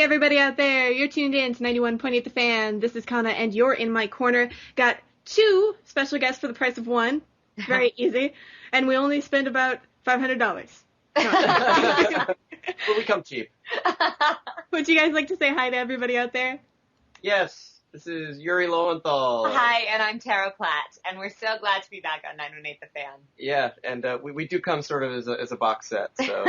everybody out there, you're tuned in to 91.8 The Fan. This is Kana, and you're in my corner. Got two special guests for the price of one. Very easy. And we only spend about $500. No. Well, we come cheap. Would you guys like to say hi to everybody out there? Yes, this is Yuri Lowenthal. Hi, and I'm Tara Platt, and we're so glad to be back on 918 The Fan. Yeah, and we do come sort of as a box set, so...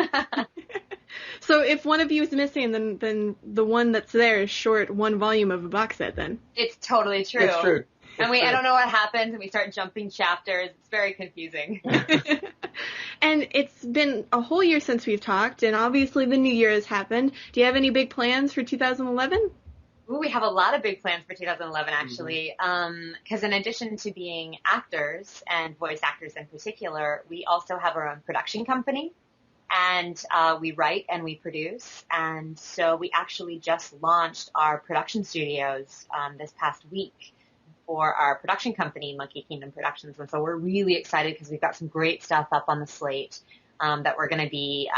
So if one of you is missing, then the one that's there is short one volume of a box set, then. It's totally true. It's true. I don't know what happens, and we start jumping chapters. It's very confusing. And it's been a whole year since we've talked, and obviously the new year has happened. Do you have any big plans for 2011? Ooh, we have a lot of big plans for 2011, actually, because in addition to being actors, and voice actors in particular, we also have our own production company. And we write and we produce, and so we actually just launched our production studios this past week for our production company, Monkey Kingdom Productions, and so we're really excited because we've got some great stuff up on the slate that we're going to be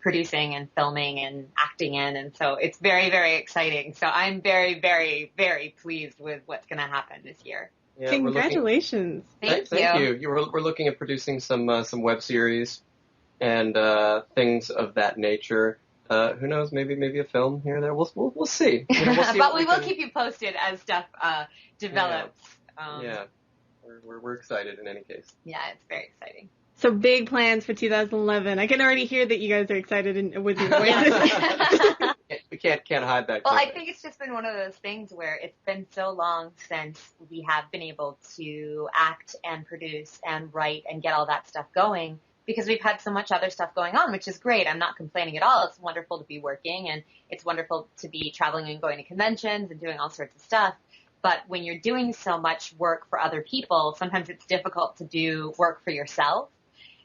producing and filming and acting in, and so it's very, very exciting. So I'm very, very, very pleased with what's going to happen this year. Yeah, Congratulations! Thank you. We're looking at producing some web series and things of that nature. Who knows? Maybe a film here or there. We'll see. We'll see But we will keep you posted as stuff develops. Yeah, we're excited in any case. Yeah, it's very exciting. So big plans for 2011. I can already hear that you guys are excited with your voices. We can't hide that. Well, I think it's just been one of those things where it's been so long since we have been able to act and produce and write and get all that stuff going, because we've had so much other stuff going on, which is great. I'm not complaining at all. It's wonderful to be working, and it's wonderful to be traveling and going to conventions and doing all sorts of stuff. But when you're doing so much work for other people, sometimes it's difficult to do work for yourself.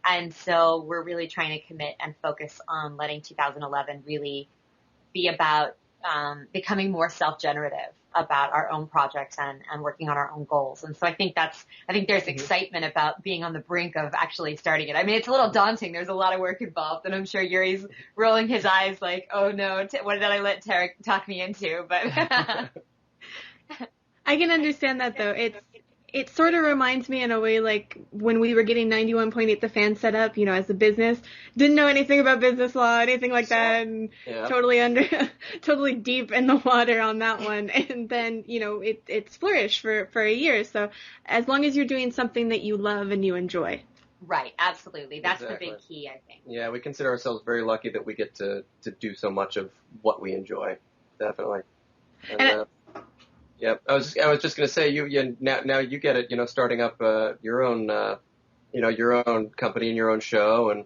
And so we're really trying to commit and focus on letting 2011 really be about becoming more self-generative about our own projects and working on our own goals. And so I think there's excitement about being on the brink of actually starting it. I mean, it's a little daunting. There's a lot of work involved, and I'm sure Yuri's rolling his eyes like, oh no, what did I let Tara talk me into? But I can understand that, though. It sort of reminds me in a way like when we were getting 91.8 The Fan set up, as a business. Didn't know anything about business law, anything like that, and totally deep in the water on that one. And then, it's flourished for a year. So as long as you're doing something that you love and you enjoy. Right, absolutely. That's exactly the big key, I think. Yeah, we consider ourselves very lucky that we get to do so much of what we enjoy. Definitely. And yeah, I was just gonna say now you get it, starting up your own company and your own show and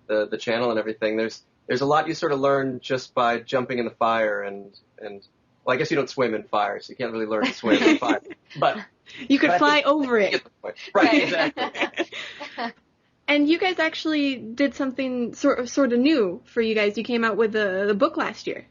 the channel and everything. There's a lot you sort of learn just by jumping in the fire and well, I guess you don't swim in fire, so you can't really learn to swim in fire. But you could fly over it. Right, exactly. And you guys actually did something sort of new for you guys. You came out with the book last year.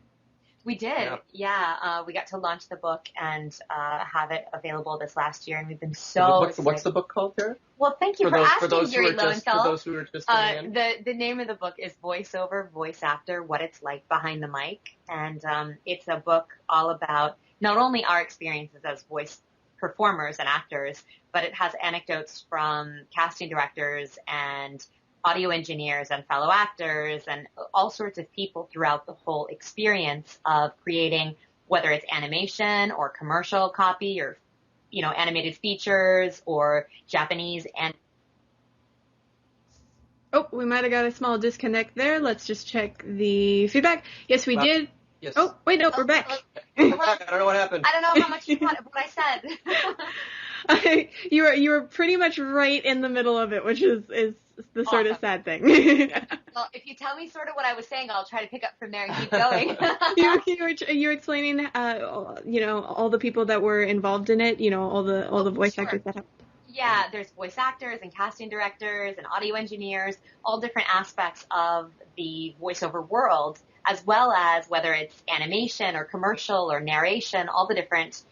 We did, yeah. We got to launch the book and have it available this last year, and we've been so excited. What's the book called, Tara? Well, thank you for asking, Yuri Lowenthal. For those who are just coming in. The name of the book is Voiceover, Voice Actor, What It's Like Behind the Mic, and it's a book all about not only our experiences as voice performers and actors, but it has anecdotes from casting directors and audio engineers and fellow actors and all sorts of people throughout the whole experience of creating, whether it's animation or commercial copy or, animated features or Japanese. And oh, we might have got a small disconnect there. Let's just check the feedback. Yes, we did. Yes. Oh, wait, no, we're back. I don't know what happened. I don't know how much you caught of what I said. You were pretty much right in the middle of it, which is the sort of sad thing. Well, if you tell me sort of what I was saying, I'll try to pick up from there and keep going. you were explaining, all the people that were involved in it, all the voice actors that have. Yeah, there's voice actors and casting directors and audio engineers, all different aspects of the voiceover world, as well as whether it's animation or commercial or narration, all the different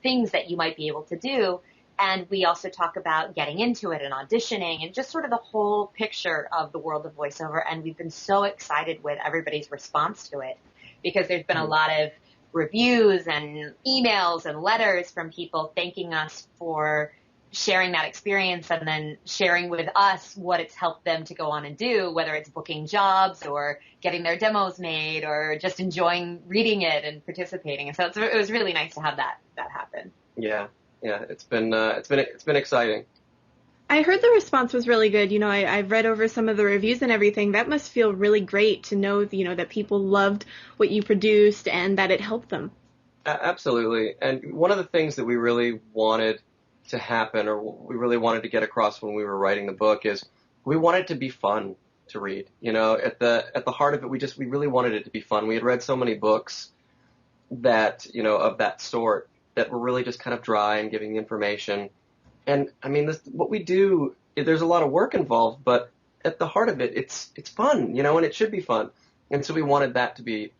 things that you might be able to do. And we also talk about getting into it and auditioning and just sort of the whole picture of the world of voiceover. And we've been so excited with everybody's response to it. because there's been a lot of reviews and emails and letters from people thanking us for sharing that experience and then sharing with us what it's helped them to go on and do, whether it's booking jobs or getting their demos made or just enjoying reading it and participating. And so it was really nice to have that happen. Yeah. It's been exciting. I heard the response was really good. I've read over some of the reviews and everything. That must feel really great to know, that people loved what you produced and that it helped them. Absolutely. And one of the things that we really wanted to happen, or we really wanted to get across when we were writing the book, is we wanted it to be fun to read. At the heart of it, we really wanted it to be fun. We had read so many books that, of that sort that were really just kind of dry and giving information. And I mean, what we do, there's a lot of work involved, but at the heart of it, it's fun, and it should be fun. And so we wanted that to be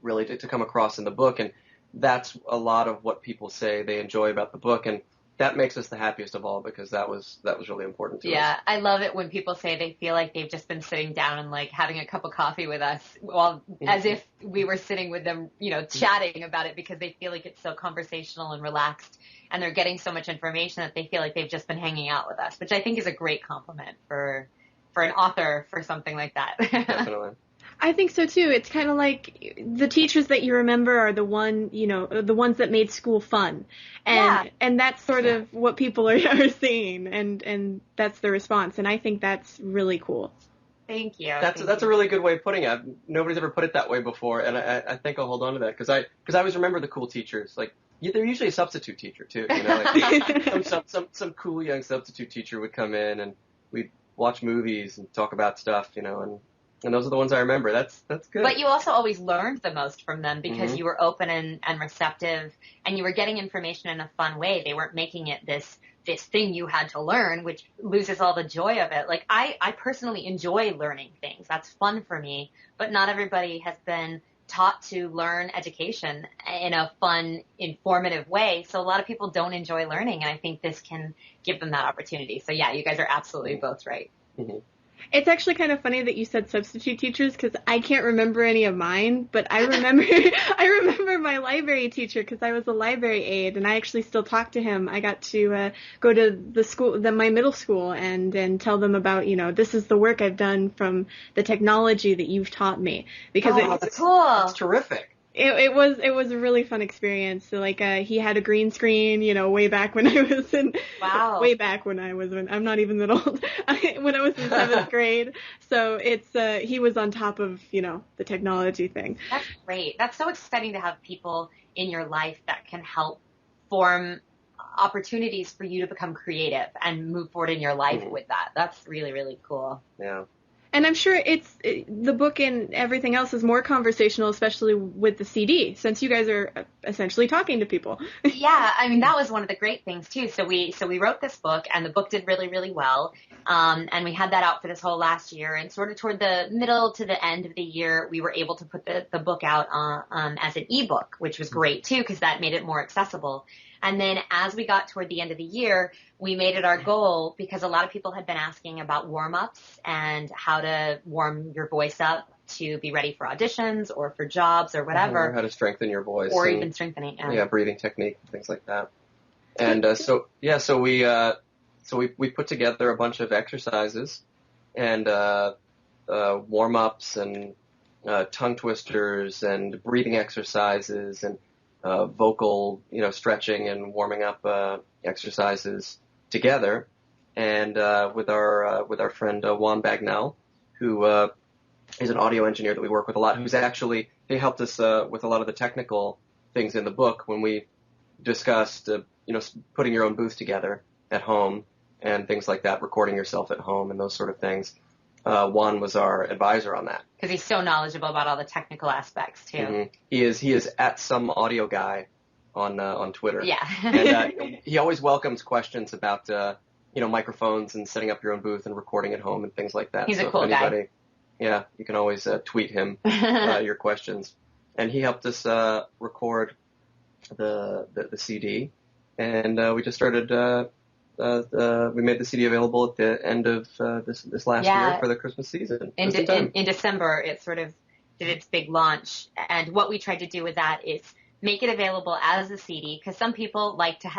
really to come across in the book. And that's a lot of what people say they enjoy about the book. And that makes us the happiest of all, because that was really important to us. Yeah, I love it when people say they feel like they've just been sitting down and like having a cup of coffee with us, as if we were sitting with them, chatting about it, because they feel like it's so conversational and relaxed, and they're getting so much information that they feel like they've just been hanging out with us, which I think is a great compliment for an author for something like that. Definitely. I think so too. It's kind of like the teachers that you remember are the ones that made school fun, and that's sort of what people are seeing, and that's the response, and I think that's really cool. Thank you. That's a really good way of putting it. Nobody's ever put it that way before, and I think I'll hold on to that, because I always remember the cool teachers. Like, they're usually a substitute teacher too. Like some cool young substitute teacher would come in, and we'd watch movies and talk about stuff, and those are the ones I remember. That's good. But you also always learned the most from them, because you were open and receptive, and you were getting information in a fun way. They weren't making it this thing you had to learn, which loses all the joy of it. Like, I personally enjoy learning things. That's fun for me, but not everybody has been taught to learn education in a fun, informative way. So a lot of people don't enjoy learning, and I think this can give them that opportunity. So yeah, you guys are absolutely both right. Mm-hmm. It's actually kind of funny that you said substitute teachers, because I can't remember any of mine, but I remember my library teacher, because I was a library aide, and I actually still talk to him. I got to go to my middle school and tell them about, this is the work I've done from the technology that you've taught me, because that's cool. That's terrific. It was a really fun experience. So, like, he had a green screen, way back when I was I'm not even that old, when I was in 7th grade. So he was on top of, the technology thing. That's great. That's so exciting to have people in your life that can help form opportunities for you to become creative and move forward in your life with that. That's really, really cool. Yeah. And I'm sure the book and everything else is more conversational, especially with the CD, since you guys are essentially talking to people. Yeah, I mean, that was one of the great things too. So we wrote this book, and the book did really, really well. And we had that out for this whole last year, and sort of toward the middle to the end of the year, we were able to put the book out as an ebook, which was great too, because that made it more accessible. And then as we got toward the end of the year, we made it our goal, because a lot of people had been asking about warm-ups and how to warm your voice up to be ready for auditions or for jobs or whatever. Or how to strengthen your voice. Or even strengthening. Yeah, breathing technique, things like that. And so we put together a bunch of exercises and warm-ups and tongue twisters and breathing exercises and vocal, stretching and warming up exercises together, and with our friend Juan Bagnell, who is an audio engineer that we work with a lot. He helped us with a lot of the technical things in the book when we discussed, putting your own booth together at home and things like that, recording yourself at home and those sort of things. Juan was our advisor on that. Because he's so knowledgeable about all the technical aspects too. Mm-hmm. He is at some audio guy on Twitter. Yeah. And he always welcomes questions about microphones and setting up your own booth and recording at home and things like that. He's a cool guy. Yeah, you can always tweet him your questions. And he helped us record the CD, and we just started. We made the CD available at the end of this last year for the Christmas season. In December, it sort of did its big launch. And what we tried to do with that is make it available as a CD, because some people like to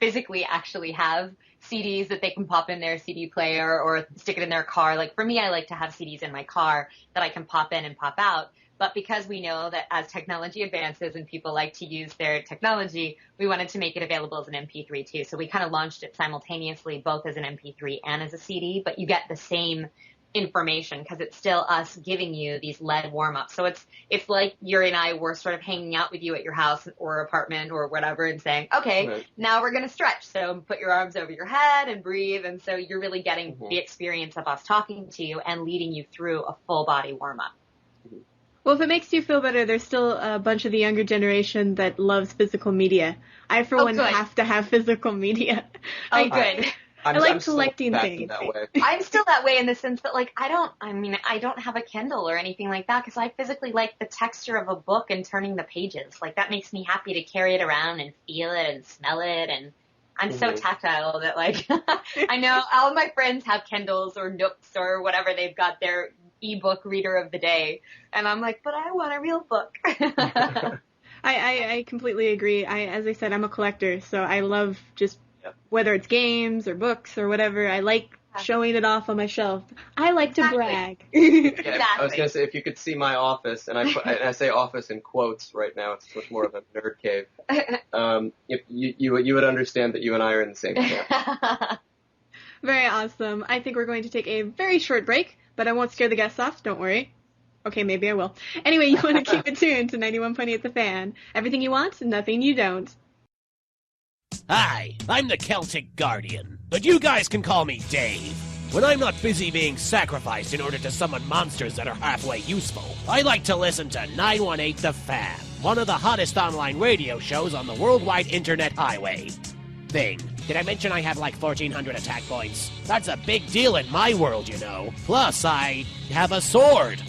physically actually have CDs that they can pop in their CD player or stick it in their car. Like for me, I like to have CDs in my car that I can pop in and pop out. But because we know that as technology advances and people like to use their technology, we wanted to make it available as an MP3 too. So we kind of launched it simultaneously, both as an MP3 and as a CD, but you get the same information because it's still us giving you these lead warm-ups. So it's like Yuri and I were sort of hanging out with you at your house or apartment or whatever and saying, okay, right, now we're going to stretch. So put your arms over your head and breathe. And so you're really getting the experience of us talking to you and leading you through a full body warm-up. Well, if it makes you feel better, there's still a bunch of the younger generation that loves physical media. I, for one, have to have physical media. Good. I like collecting things. I'm still that way in the sense that, like, I don't have a Kindle or anything like that because I physically like the texture of a book and turning the pages. Like, that makes me happy to carry it around and feel it and smell it. And I'm so tactile that, like, I know all my friends have Kindles or Nooks or whatever. They've got their ebook reader of the day. And I'm like, but I want a real book. I completely agree. As I said, I'm a collector, so I love just whether it's games or books or whatever, I like showing it off on my shelf. I like to brag. Exactly. I was going to say, if you could see my office, and I say office in quotes right now, it's much more of a nerd cave, you would understand that you and I are in the same camp. Very awesome. I think we're going to take a very short break, but I won't scare the guests off, don't worry. Okay, maybe I will. Anyway, you want to keep it tuned to 91.8 The Fan. Everything you want, nothing you don't. Hi, I'm the Celtic Guardian, but you guys can call me Dave. When I'm not busy being sacrificed in order to summon monsters that are halfway useful, I like to listen to 918 The Fan, one of the hottest online radio shows on the worldwide internet highway. Thing, did I mention I have like 1,400 attack points? That's a big deal in my world, you know. Plus, I have a sword.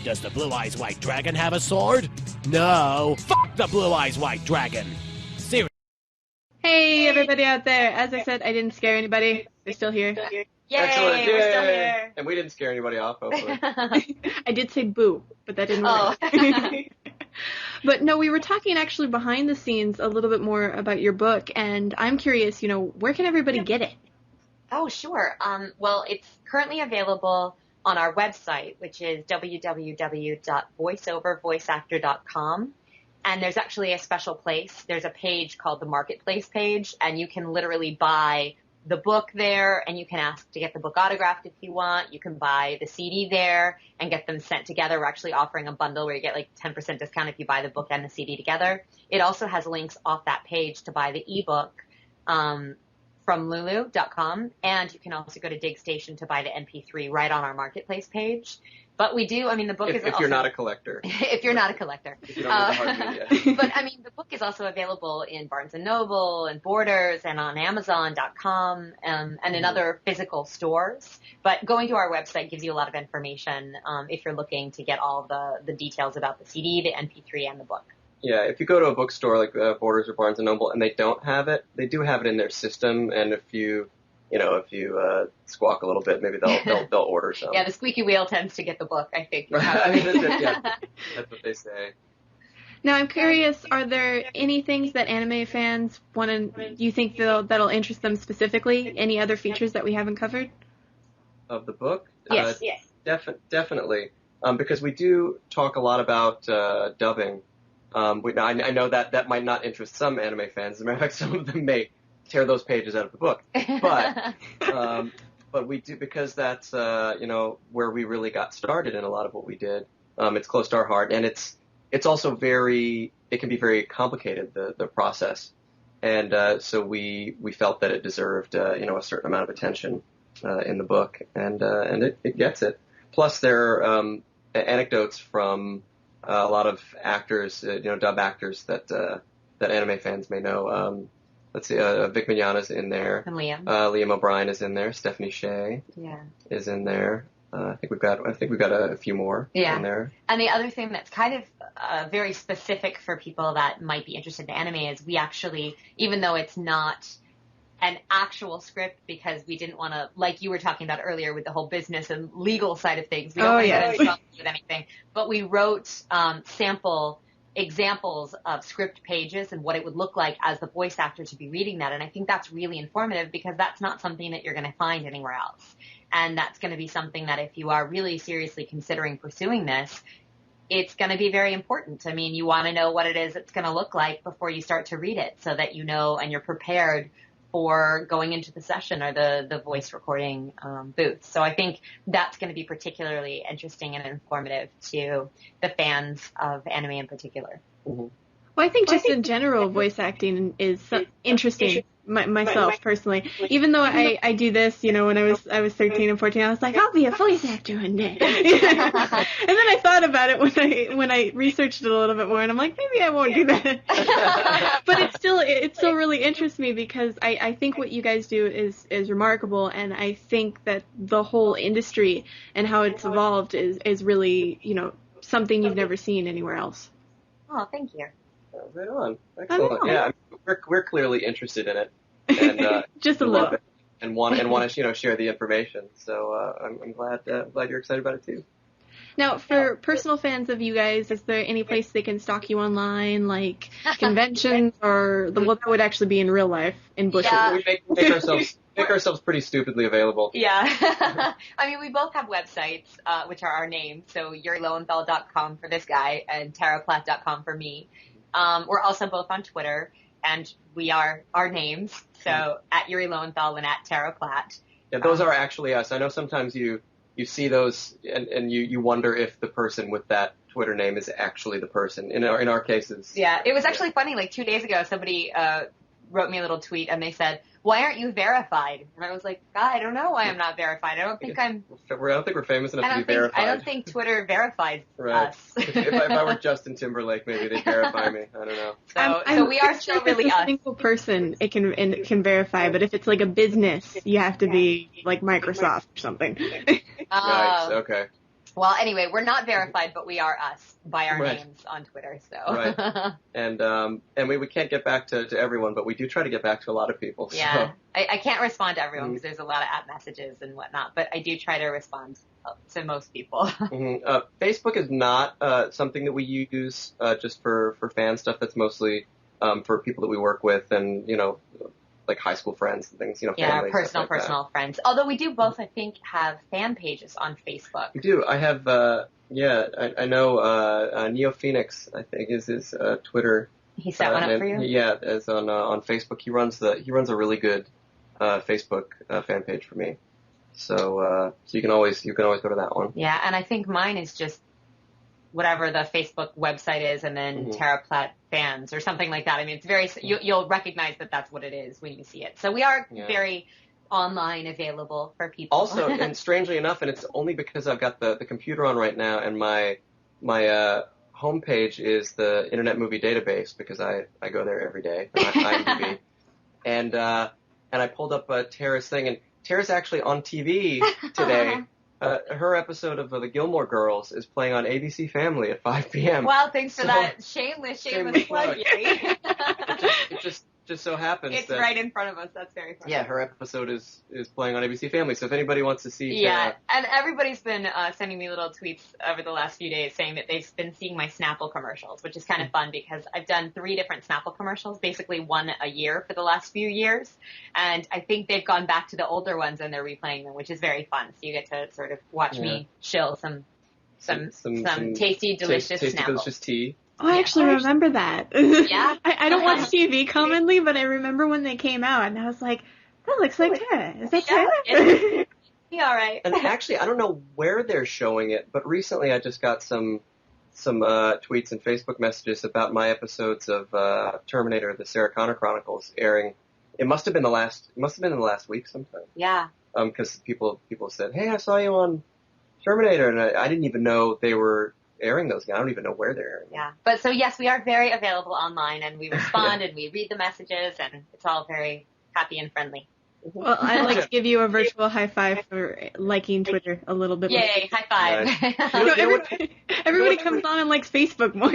Does the Blue Eyes White Dragon have a sword? No. Fuck the Blue Eyes White Dragon. Seriously. Hey, everybody out there. As I said, I didn't scare anybody. They're still here. Yay, we're still here. And we didn't scare anybody off, hopefully. I did say boo, but that didn't work. But no, we were talking actually behind the scenes a little bit more about your book, and I'm curious, where can everybody get it? Oh, sure. Well, it's currently available on our website, which is www.voiceovervoiceactor.com. And there's actually a special place. There's a page called the Marketplace page, and you can literally buy the book there, and you can ask to get the book autographed if you want. You can buy the CD there and get them sent together. We're actually offering a bundle where you get like 10% discount if you buy the book and the CD together. It also has links off that page to buy the ebook from lulu.com, and you can also go to DigStation to buy the MP3 right on our Marketplace page. But we do, the book is also... If you're not a collector. If you're not a collector. If you don't need the hard media. But, the book is also available in Barnes & Noble and Borders and on Amazon.com and in other physical stores. But going to our website gives you a lot of information if you're looking to get all the details about the CD, the MP3, and the book. Yeah, if you go to a bookstore like Borders or Barnes & Noble and they don't have it, they do have it in their system, and if you squawk a little bit, maybe they'll order some. Yeah, the squeaky wheel tends to get the book, I think. That's what they say. Now, I'm curious, are there any things that anime fans you think that'll interest them specifically? Any other features that we haven't covered? Of the book? Yes. Definitely. Because we do talk a lot about dubbing. I know that might not interest some anime fans. As a matter of fact, some of them may tear those pages out of the book. But we do, because that's, where we really got started in a lot of what we did. It's close to our heart, and it's also it can be very complicated, the process. And, so we felt that it deserved, a certain amount of attention, in the book, and it gets it. Plus there are, anecdotes from a lot of actors, dub actors that anime fans may know. Let's see, Vic Mignogna's in there. And Liam. Liam O'Brien is in there. Stephanie Shea is in there. I think we've got a few more in there. And the other thing that's kind of very specific for people that might be interested in anime is we actually, even though it's not an actual script because we didn't want to, like you were talking about earlier with the whole business and legal side of things. We don't want to get in trouble with anything. But we wrote sample examples of script pages and what it would look like as the voice actor to be reading that. And I think that's really informative because that's not something that you're going to find anywhere else. And that's going to be something that if you are really seriously considering pursuing this, it's going to be very important. I mean, you want to know what it is it's going to look like before you start to read it so that you know and you're prepared for going into the session or the voice recording booth. So I think that's going to be particularly interesting and informative to the fans of anime in particular. Mm-hmm. Well, I think just in general, voice acting is interesting. Myself personally, even though I do this, when I was 13 and 14, I was like, I'll be a voice actor one day. And then I thought about it when I researched it a little bit more, and I'm like, maybe I won't do that. But it still really interests me because I think what you guys do is remarkable, and I think that the whole industry and how it's evolved is really, something you've never seen anywhere else. Oh, thank you. Right on. Excellent. Yeah, we're clearly interested in it, and just a little bit, and want to share the information. So I'm glad you're excited about it too. Now, for personal fans of you guys, is there any place they can stalk you online, like conventions, or that would actually be in real life in Bushwick? Yeah. We make ourselves pretty stupidly available. Yeah. I mean, we both have websites, which are our names. So YuriLowenthal.com for this guy and TaraPlatt.com for me. We're also both on Twitter, and we are our names. So at Yuri Lowenthal and at Tara Platt. Yeah, those are actually us. I know sometimes you see those and you wonder if the person with that Twitter name is actually the person. In our cases. Yeah, it was actually funny. Like 2 days ago, somebody wrote me a little tweet and they said, "Why aren't you verified?" And I was like, God, I don't know why I'm not verified. I don't think we're famous enough to be verified. I don't think Twitter verifies us. if I were Justin Timberlake, maybe they'd verify me. I don't know. So we are still really us. A single person it can verify, but if it's like a business, you have to be like Microsoft or something. Right. Okay. Well, anyway, we're not verified, but we are us by our names on Twitter. So. Right. And we can't get back to everyone, but we do try to get back to a lot of people. So. Yeah. I can't respond to everyone because there's a lot of app messages and whatnot, but I do try to respond to most people. Mm-hmm. Facebook is not something that we use just for fan stuff. That's mostly for people that we work with and, like high school friends and things, Yeah, family, personal friends. Although we do both, I think, have fan pages on Facebook. We do. I have, I know Neo Phoenix, I think, is his Twitter. He set one up for you? Yeah, as on Facebook. He runs a really good Facebook fan page for me. So you can always go to that one. Yeah, and I think mine is just whatever the Facebook website is, and then Tara Platt fans or something like that. I mean, it's very you'll recognize that that's what it is when you see it. So we are very online available for people. Also, and strangely enough, and it's only because I've got the computer on right now, and my homepage is the Internet Movie Database because I go there every day. IMDb. And I pulled up Tara's thing, and Tara's actually on TV today. Her episode of The Gilmore Girls is playing on ABC Family at 5 p.m. Wow, thanks for that shameless plug, Yuri. It just so happens it's right in front of us. That's very funny. Yeah, her episode is playing on ABC Family. So if anybody wants to see, and everybody's been sending me little tweets over the last few days saying that they've been seeing my Snapple commercials, which is kind of fun because I've done 3 different Snapple commercials, basically one a year for the last few years, and I think they've gone back to the older ones and they're replaying them, which is very fun. So you get to sort of watch me shill some tasty, delicious Snapple. Delicious tea. Oh, I actually remember that. Yeah. I don't watch TV commonly, but I remember when they came out, and I was like, that looks like Tara. Is that Tara? Yeah, all right. And actually, I don't know where they're showing it, but recently I just got some tweets and Facebook messages about my episodes of Terminator: The Sarah Connor Chronicles airing. It must have been in the last week sometime. Yeah. Because people said, "Hey, I saw you on Terminator," and I didn't even know they were airing those. I don't even know where they're airing. Yeah. But so yes, we are very available online, and we respond and we read the messages, and it's all very happy and friendly. Well, I'd like to give you a virtual high five for liking Twitter a little bit more. Yay, high five. Everybody comes on and likes Facebook more.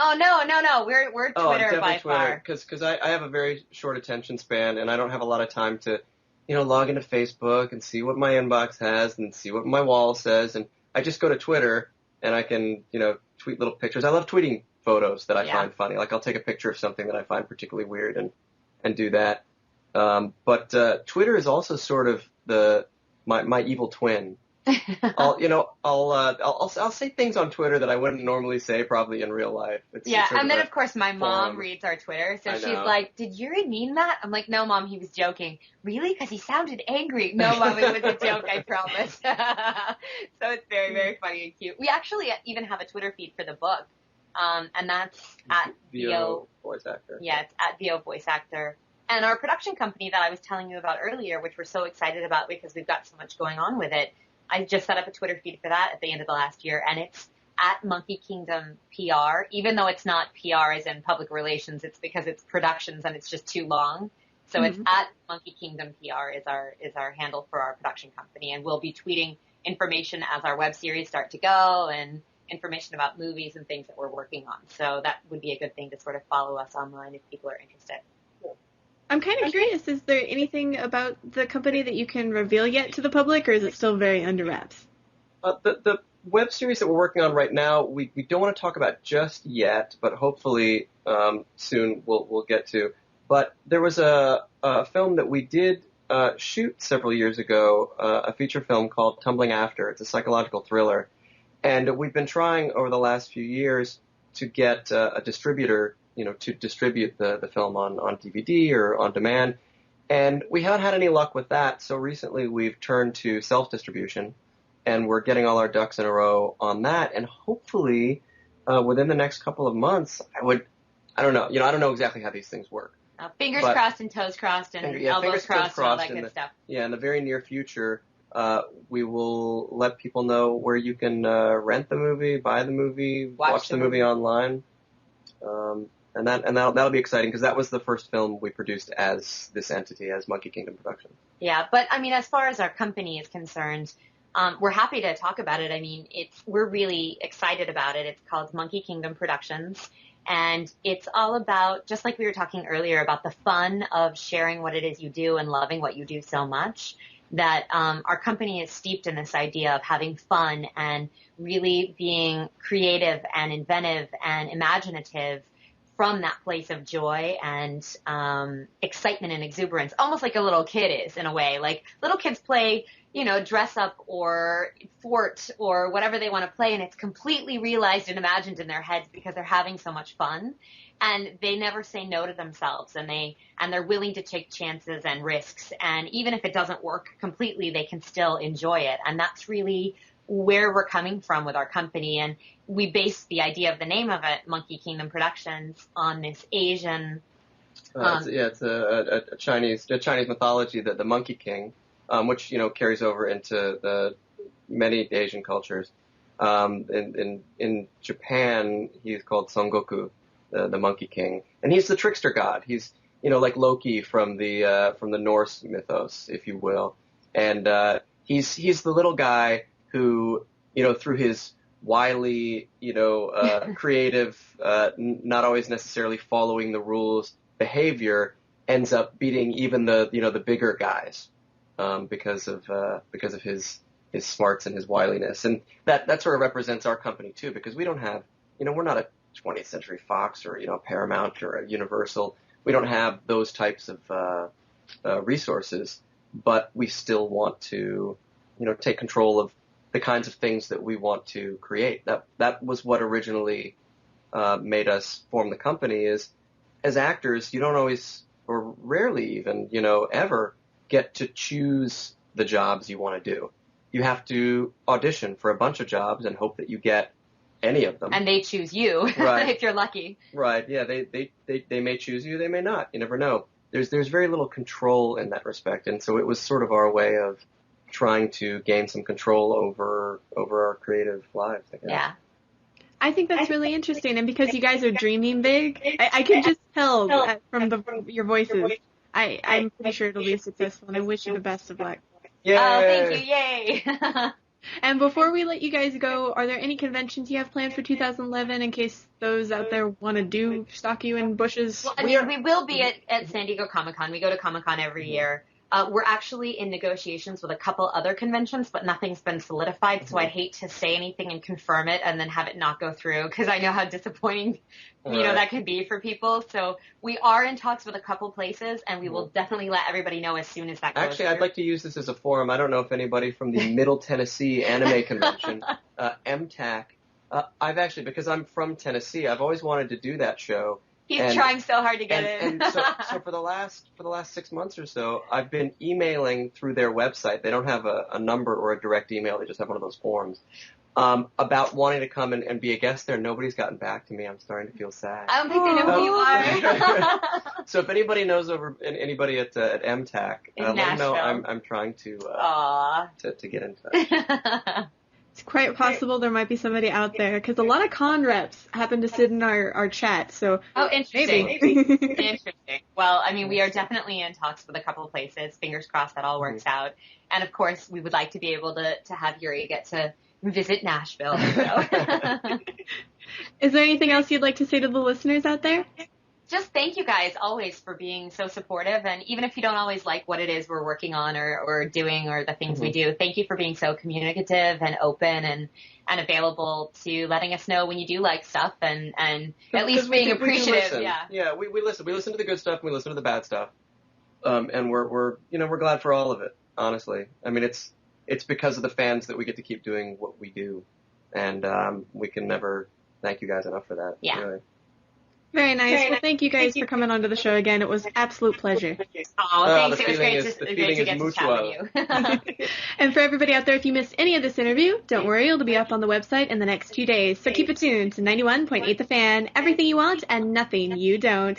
Oh, no. We're Twitter by far. Because I have a very short attention span, and I don't have a lot of time to, log into Facebook and see what my inbox has and see what my wall says. And I just go to Twitter, and I can, tweet little pictures. I love tweeting photos that I find funny. Like, I'll take a picture of something that I find particularly weird and do that. But Twitter is also sort of my evil twin. I'll say things on Twitter that I wouldn't normally say probably in real life. And then of course my mom reads our Twitter, so she's like, "Did Yuri mean that?" I'm like, "No, Mom, he was joking." "Really? Because he sounded angry." "No, Mom, it was a joke, I promise." So it's very, very funny and cute. We actually even have a Twitter feed for the book, and that's at VO Voice Actor. Yeah, it's at VO Voice Actor. And our production company that I was telling you about earlier, which we're so excited about because we've got so much going on with it, I just set up a Twitter feed for that at the end of the last year, and it's at Monkey Kingdom PR, even though it's not PR as in public relations, it's because it's productions and it's just too long. So it's at Monkey Kingdom PR is our handle for our production company, and we'll be tweeting information as our web series start to go and information about movies and things that we're working on. So that would be a good thing to sort of follow us online if people are interested. I'm kind of curious, is there anything about the company that you can reveal yet to the public, or is it still very under wraps? The web series that we're working on right now, we don't want to talk about just yet, but hopefully soon we'll get to. But there was a film that we did shoot several years ago, a feature film called Tumbling After. It's a psychological thriller. And we've been trying over the last few years to get a distributor to distribute the film on DVD or on demand. And we haven't had any luck with that, so recently we've turned to self-distribution, and we're getting all our ducks in a row on that, and hopefully within the next couple of months, I don't know. I don't know exactly how these things work. Fingers crossed and toes crossed and elbows crossed and all that good stuff. Yeah, in the very near future, we will let people know where you can rent the movie, buy the movie, watch the movie online. And that'll be exciting because that was the first film we produced as this entity, as Monkey Kingdom Productions. Yeah, but I mean, as far as our company is concerned, we're happy to talk about it. I mean, we're really excited about it. It's called Monkey Kingdom Productions, and it's all about, just like we were talking earlier, about the fun of sharing what it is you do and loving what you do so much, that our company is steeped in this idea of having fun and really being creative and inventive and imaginative from that place of joy and excitement and exuberance, almost like a little kid is in a way. Like little kids play, dress up or fort or whatever they want to play, and it's completely realized and imagined in their heads because they're having so much fun, and they never say no to themselves, and they're willing to take chances and risks, and even if it doesn't work completely, they can still enjoy it, and that's really where we're coming from with our company. And we base the idea of the name of it, Monkey Kingdom Productions, on this Asian. It's a Chinese mythology, that the Monkey King, which carries over into the many Asian cultures. In Japan, he's called Son Goku, the Monkey King, and he's the trickster god. He's like Loki from the Norse mythos, if you will, and he's the little guy who, through his wily, creative, not always necessarily following the rules behavior, ends up beating even the bigger guys, because of his smarts and his wiliness. And that sort of represents our company too, because we don't have, we're not a 20th Century Fox or, Paramount or a Universal. We don't have those types of resources, but we still want to, take control of the kinds of things that we want to create. That was what originally made us form the company. Is as actors, you don't always, or rarely even, ever get to choose the jobs you want to do. You have to audition for a bunch of jobs and hope that you get any of them. And they choose you, right. If you're lucky. Right. Yeah. They may choose you. They may not. You never know. There's very little control in that respect, and so it was sort of our way of trying to gain some control over our creative lives, I guess. Yeah. I think that's really interesting, and because you guys are dreaming big, I can just tell from your voices. I'm pretty sure it'll be successful, and I wish you the best of luck. Yay! Oh, thank you! Yay! And before we let you guys go, are there any conventions you have planned for 2011 in case those out there want to stalk you in bushes? Well, I mean, we will be at San Diego Comic-Con. We go to Comic-Con every year. We're actually in negotiations with a couple other conventions, but nothing's been solidified, so I'd hate to say anything and confirm it and then have it not go through, because I know how disappointing, that can be for people. So we are in talks with a couple places, and we will definitely let everybody know as soon as that goes Actually, through. I'd like to use this as a forum. I don't know if anybody from the Middle Tennessee Anime Convention, MTAC, because I'm from Tennessee, I've always wanted to do that show. He's trying so hard to get in. And so for the last 6 months or so, I've been emailing through their website. They don't have a number or a direct email. They just have one of those forms. About wanting to come and be a guest there. Nobody's gotten back to me. I'm starting to feel sad. I don't think they know who you are. So if anybody knows anybody at MTAC, let them know I'm trying to get in touch. It's quite possible there might be somebody out there, because a lot of con reps happen to sit in our chat, so interesting. Maybe. Interesting. Well, I mean, we are definitely in talks with a couple of places. Fingers crossed that all works out. And, of course, we would like to be able to have Yuri get to visit Nashville. So. Is there anything else you'd like to say to the listeners out there? Just thank you guys always for being so supportive, and even if you don't always like what it is we're working on or doing or the things we do, thank you for being so communicative and open and available to letting us know when you do like stuff and at least being appreciative. We listen. We listen to the good stuff and we listen to the bad stuff. And we're glad for all of it, honestly. I mean, it's because of the fans that we get to keep doing what we do, and we can never thank you guys enough for that. Yeah. Really. Very nice. Well, thank you guys for coming onto the show again. It was an absolute pleasure. Oh, thanks. It was great to get to chat with you. And for everybody out there, if you missed any of this interview, don't worry, it'll be up on the website in the next few days. So keep it tuned to 91.8 The Fan, everything you want and nothing you don't.